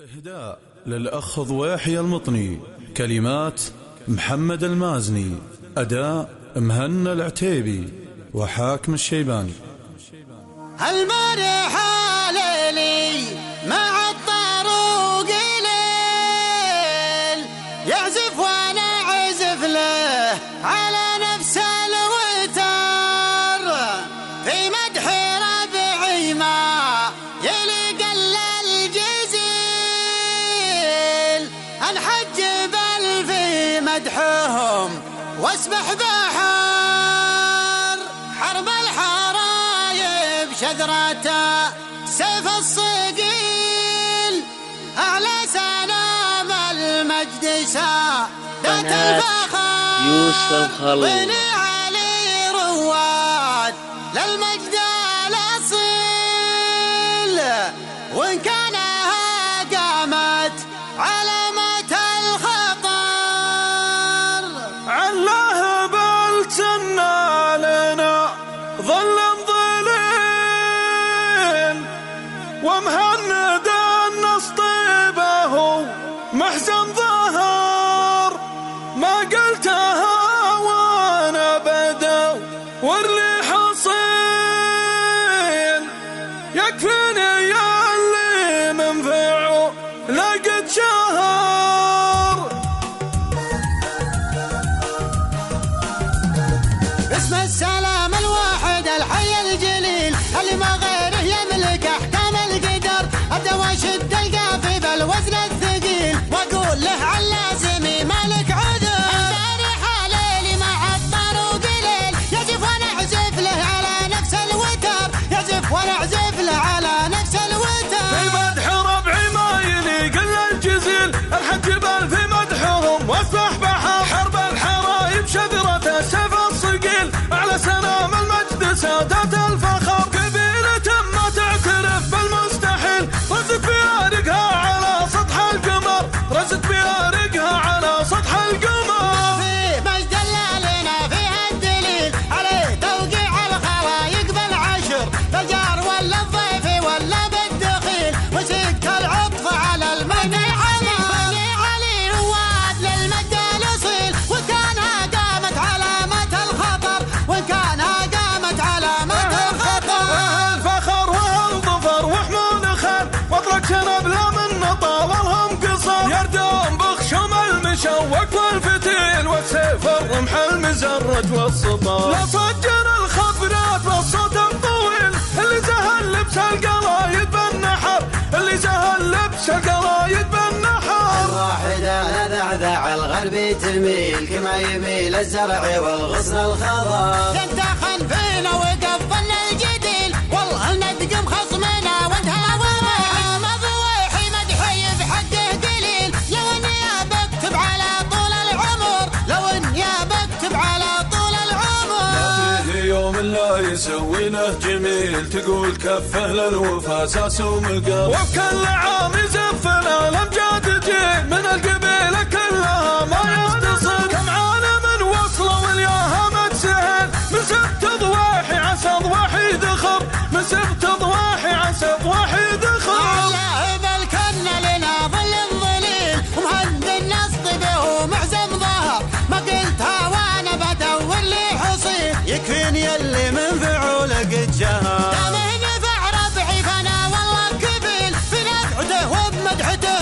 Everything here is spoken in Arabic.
إهداء للأخ ضويحي المطني. كلمات محمد المازني. أداء مهنا العتيبي وحاكم الشيباني. المريحة ليلي مع الطاروق ليل يعزف وانا عزف له على نفس الوتر في مدح ربعي ما يليق الجزيل انحج بل في مدحهم واسبح بحر حرب الحرايب شذرته سيف الصقيل أعلى سلام المجد سادة الفخر يوسف خلود بني علي رواد للمجد الأصيل وإن كانها قامت علامة الخطر علاه بلتنا لنا ظل ومهند النص طيبه محزن ظهر ما قلتها وانا بدو واللي حصيل يكفيني يا اللي منفعه لقد شهر باسم السلام الواحد الحي الجليل اللي ما غيره يملك احكام القدر ابدا واشد القافي بالوزن الثقيل واقول له على لازمي مالك عذر البارحه ليلي مع الطاروق ليل يعزف وانا اعزف له على نفس الوتر يعزف وانا اعزف له على نفس الوتر في مدح ربعي ما يليق الا الجزيل الحجبال في مدحهم واصبح بحر حرب الحرايب شذرته سيف الصقيل اعلى سلام المجد سادة الفخر قبيلة ما تعترف بالمستحيل رزق بيارقها على سطح القمر رزق بيارقها على سطح القمر في مجد لنا فيها الدليل عليه توقيع الخلايق بالعشر بالجار ولا الضيف ولا بالدخيل وسكت العطف على المجد العمر بني علي رواد للمجد الاصيل وكانها قامت علامة الخطر وكانها قامت علامة الخطر الفخر والظفر وحمود خان واطلق شنب لا من طاولهم قصر يردون بخشم المشوق والفتيل والسيف الرمح المزرج والسطار لا صجر الخفرات والصوت الطويل اللي زهل لبس القلايد بالنحر اللي زهل لبس القلايد بالنحر الواحدة نذعذع الغرب تميل كما يميل الزرع والغصن الخضر ينتخن فينا وقفلنا الجديل والله ندقم خصمنا وانتهى وما مضويحي مدحي بحقه قليل لو اني بكتب على طول العمر لو اني بكتب على طول العمر فيه يوم لا يسوي له جميل تقول كفه للوفا اساس ومقام وبكل عام يزفنا الامجاد جيل من القبيله كلها ما يتصل كم عالم وصلوا والياها ما تسهل من سبت ضواحي عسى ضواحي دخر من سبت ضواحي عسى ضواحي دخر الله بالكن لنا ظل ظليل ومهند النص به معزم ظهر ما قلتها وانا بدور لي حصيل يكفيني اللي من فعوله قد شهر دامه نفع ربعي فانا والله كفيل في نفعته وبمدحته